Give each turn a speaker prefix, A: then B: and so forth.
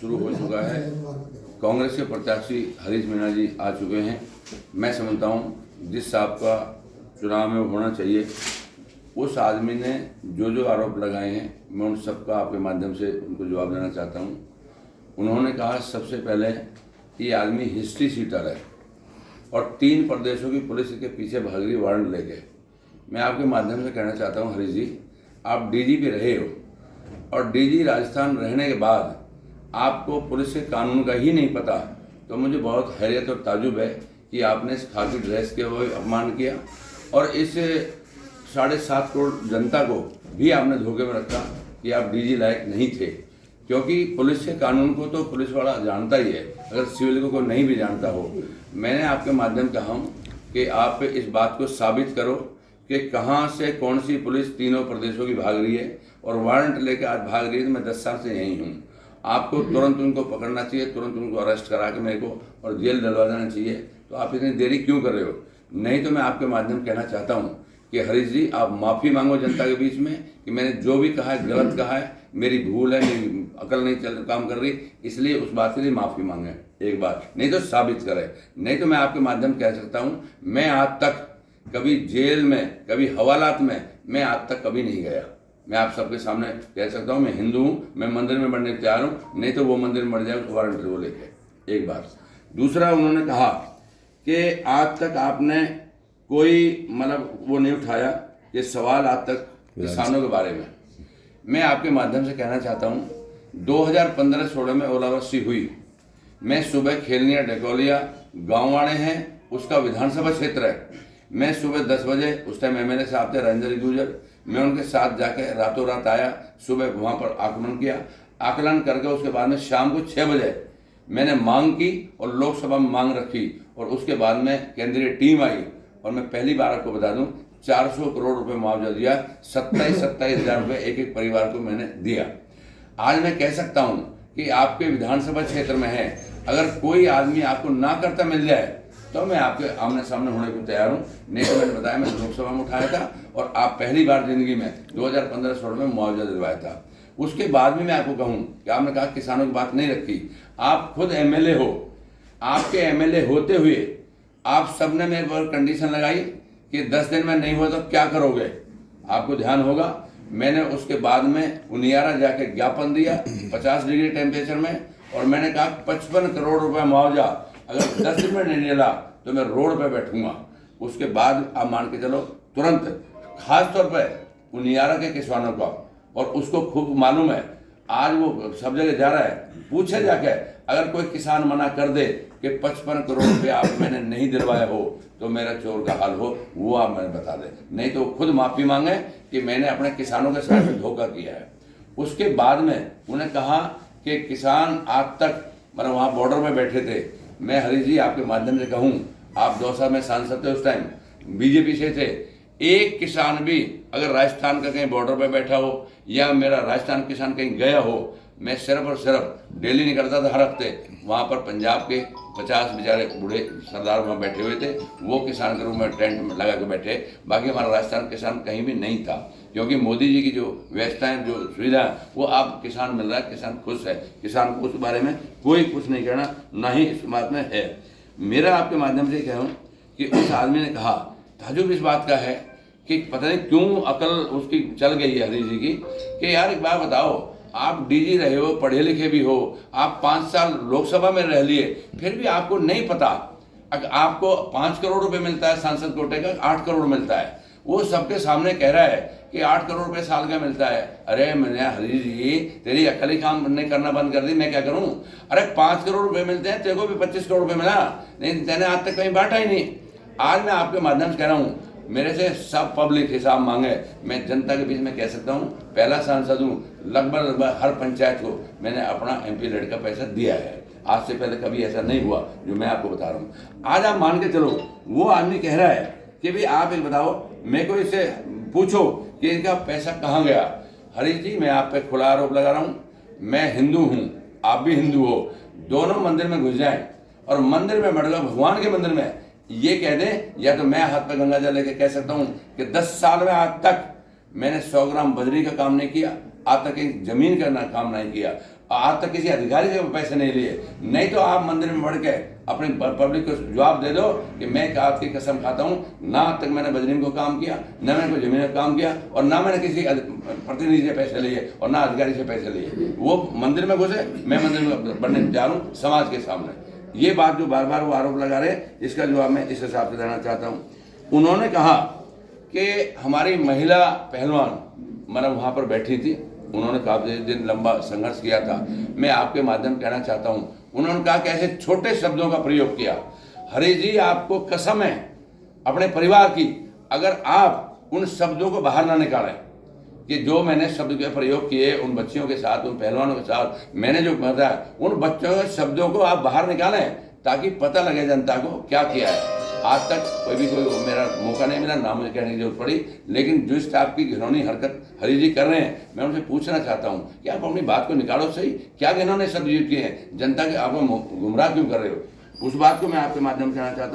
A: शुरू हो चुका है। कांग्रेस के प्रत्याशी हरीश मीणा जी आ चुके हैं। मैं समझता हूँ जिस साहब का चुनाव में होना चाहिए, उस आदमी ने जो आरोप लगाए हैं, मैं उन सबका आपके माध्यम से उनको जवाब देना चाहता हूँ। उन्होंने कहा सबसे पहले ये आदमी हिस्ट्री सीटर है और 3 प्रदेशों की पुलिस के पीछे भाग रही वारंट लेके। मैं आपके माध्यम से कहना चाहता हूँ हरीश जी, आप डीजीपी रहे हो और डीजी राजस्थान रहने के बाद आपको पुलिस के कानून का ही नहीं पता, तो मुझे बहुत हैरत और ताजुब है कि आपने इस खाकी ड्रेस के वो अपमान किया और इस 7.5 करोड़ जनता को भी आपने धोखे में रखा कि आप डीजी लायक नहीं थे। क्योंकि पुलिस के कानून को तो पुलिस वाला जानता ही है, अगर सिविल को नहीं भी जानता हो। मैंने आपके माध्यम कहा हूँ कि आप इस बात को साबित करो कि कहाँ से कौन सी पुलिस तीनों प्रदेशों की भाग रही है और वारंट लेकर आज भाग रही है। तो मैं 10 साल से यहीं हूँ। आपको तुरंत उनको पकड़ना चाहिए, तुरंत उनको अरेस्ट करा के मेरे को और जेल डलवा देना चाहिए। तो आप इतनी देरी क्यों कर रहे हो? नहीं तो मैं आपके माध्यम कहना चाहता हूँ कि हरीश जी, आप माफ़ी मांगो जनता के बीच में कि मैंने जो भी कहा है गलत कहा है, मेरी भूल है, मेरी अकल नहीं काम कर रही, इसलिए उस बात के लिए माफ़ी मांगे एक बार, नहीं तो साबित करें। नहीं तो मैं आपके माध्यम कह सकता हूँ, मैं आज तक कभी जेल में, कभी हवालात में मैं आज तक कभी नहीं गया। मैं आप सबके सामने कह सकता हूँ, मैं हिंदू हूँ, मैं मंदिर में मरने तैयार हूँ, नहीं तो वो मंदिर में मर जाए उस वारंट को लेके। एक बात। दूसरा, उन्होंने कहा कि आज तक आपने कोई मतलब वो नहीं उठाया ये सवाल आज तक किसानों के बारे में। मैं आपके माध्यम से कहना चाहता हूँ, 2015-16 में ओलावृष्टि हुई। मैं सुबह खेलनिया डकोलिया गाँव वाले हैं, उसका विधानसभा क्षेत्र है। मैं सुबह 10 बजे, उस टाइम एमएलए साहब थे राजेंद्र गुजर, मैं उनके साथ जाके रातों रात आया, सुबह वहाँ पर आकलन किया। आकलन करके उसके बाद में शाम को 6 बजे मैंने मांग की और लोकसभा में मांग रखी और उसके बाद में केंद्रीय टीम आई और मैं पहली बार आपको बता दूं 400 करोड़ रुपए मुआवजा दिया। 27 हज़ार रुपये एक परिवार को मैंने दिया। आज मैं कह सकता हूं कि आपके विधानसभा क्षेत्र में है, अगर कोई आदमी आपको ना करता मिल जाए तो मैं आपके आमने सामने होने को तैयार हूं। नहीं तो मैंने बताया, मैं लोकसभा में उठाया था और आप पहली बार जिंदगी में 2015-16 में मुआवजा दिलवाया था। उसके बाद भी मैं आपको कहूं कि आपने कहा किसानों की बात नहीं रखी। आप खुद एमएलए हो, आपके एमएलए होते हुए आप सबने मेरे पर कंडीशन लगाई कि 10 दिन में नहीं हुआ तो क्या करोगे। आपको ध्यान होगा, मैंने उसके बाद में उनियारा जाके ज्ञापन दिया 50 डिग्री टेम्परेचर में और मैंने कहा 55 करोड़ रुपए मुआवजा अगर 10 दिन में नहीं मिला तो मैं रोड पे बैठूंगा। उसके बाद आप मान के चलो तुरंत, खास तौर पे उनियारा के किसानों का, और उसको खूब मालूम है, आज वो सब जगह जा रहा है, पूछे जाके अगर कोई किसान मना कर दे कि 55 करोड़ रुपये आप मैंने नहीं दिलवाए हो तो मेरा चोर का हाल हो, वो आप मैंने बता दे। नहीं तो खुद माफ़ी मांगे कि मैंने अपने किसानों के साथ धोखा किया है। उसके बाद में उन्हें कहा कि किसान आज तक मतलब वहाँ बॉर्डर में बैठे थे। मैं हरीश जी आपके माध्यम से कहूँ, आप दौसा में सांसद थे, उस टाइम बीजेपी से थे, एक किसान भी अगर राजस्थान का कहीं बॉर्डर पे बैठा हो या मेरा राजस्थान किसान कहीं गया हो, मैं सिर्फ और सिर्फ डेली निकलता था हर हफ्ते, वहाँ पर पंजाब के 50 बेचारे बूढ़े सरदार वहाँ बैठे हुए थे, वो किसान के रूप में टेंट में लगा के बैठे। बाकी हमारा राजस्थान किसान कहीं भी नहीं था, क्योंकि मोदी जी की जो व्यवस्थाएं, जो सुविधा है, वो आप किसान मिल रहा है, किसान खुश है। किसान को उस बारे में कोई कुछ नहीं कहना, ना ही इस बात में है। मेरा आपके माध्यम से कह रहा हूँ कि उस आदमी ने कहा, ताजुब इस बात का है कि पता नहीं क्यों अकल उसकी चल गई है हरीश जी की, कि यार एक बात बताओ, आप डीजी रहे हो, पढ़े लिखे भी हो, आप 5 साल लोकसभा में रह लिए, फिर भी आपको नहीं पता। आपको 5 करोड़ रुपए मिलता है सांसद कोटे का, 8 करोड़ मिलता है। वो सबके सामने कह रहा है कि 8 करोड़ रुपए साल का मिलता है। अरे मैंने हरीश जी, तेरी अकल ही काम नहीं करना बंद कर दी, मैं क्या करूं? अरे 5 करोड़ रुपए मिलते हैं, तेरे को भी 25 करोड़ रुपए मिला नहीं, तेने आज तक कहीं बांटा ही नहीं। आज मैं आपके माध्यम से कह रहा हूँ, मेरे से सब पब्लिक हिसाब मांगे, मैं जनता के बीच में कह सकता हूँ, पहला सांसद हूँ, लगभग हर पंचायत को मैंने अपना MP रेट का पैसा दिया है। आज से पहले कभी ऐसा नहीं हुआ जो मैं आपको बता रहा हूँ। आज आप मान के चलो, वो आदमी कह रहा है कि भाई आप एक बताओ, मेरे को इससे पूछो कि इनका पैसा कहाँ गया। हरीश जी, मैं आप पे खुला आरोप लगा रहा हूँ, मैं हिंदू हूँ, आप भी हिंदू हो, दोनों मंदिर में घुस जाएं और मंदिर में मतलब भगवान के मंदिर में ये कह दे, या तो मैं हाथ पे गंगा जल लेके कह सकता हूँ कि 10 साल में आज तक मैंने 100 ग्राम बजरी का काम नहीं किया, आज तक एक जमीन का काम नहीं किया। आज तक किसी अधिकारी से पैसे नहीं लिए। नहीं तो आप मंदिर में बढ़ के अपनी पब्लिक को जवाब दे दो कि मैं आपकी कसम खाता हूँ, ना आज तक मैंने बजरंग को काम किया, ना मैंने कोई जमीन का काम किया, और ना मैंने किसी प्रतिनिधि से पैसे लिए और ना अधिकारी से पैसे लिए। वो मंदिर में घुसे, मैं मंदिर में बढ़ने जा रहा हूँ समाज के सामने। ये बात जो बार बार वो आरोप लगा रहे, इसका जवाब मैं इस हिसाब से देना चाहता हूँ। उन्होंने कहा कि हमारी महिला पहलवान मतलब वहाँ पर बैठी थी, उन्होंने काफी दिन लंबा संघर्ष किया था। मैं आपके माध्यम कहना चाहता हूँ, उन्होंने कहा कि ऐसे छोटे शब्दों का प्रयोग किया। हरि जी, आपको कसम है अपने परिवार की, अगर आप उन शब्दों को बाहर ना निकालें कि जो मैंने शब्द के प्रयोग किए उन बच्चियों के साथ, उन पहलवानों के साथ मैंने जो बताया, उन बच्चों के शब्दों को आप बाहर निकालें ताकि पता लगे जनता को क्या किया है। आज तक कोई मेरा मौका नहीं मिला, ना मुझे कहने की जरूरत पड़ी, लेकिन जिस टाइप की घिनौनी हरकत हरि जी कर रहे हैं, मैं उनसे पूछना चाहता हूँ कि आप अपनी बात को निकालो सही, क्या घिनौने शब्द यूज किए हैं, जनता के आप गुमराह क्यों कर रहे हो, उस बात को मैं आपके माध्यम से कहना चाहता हूँ।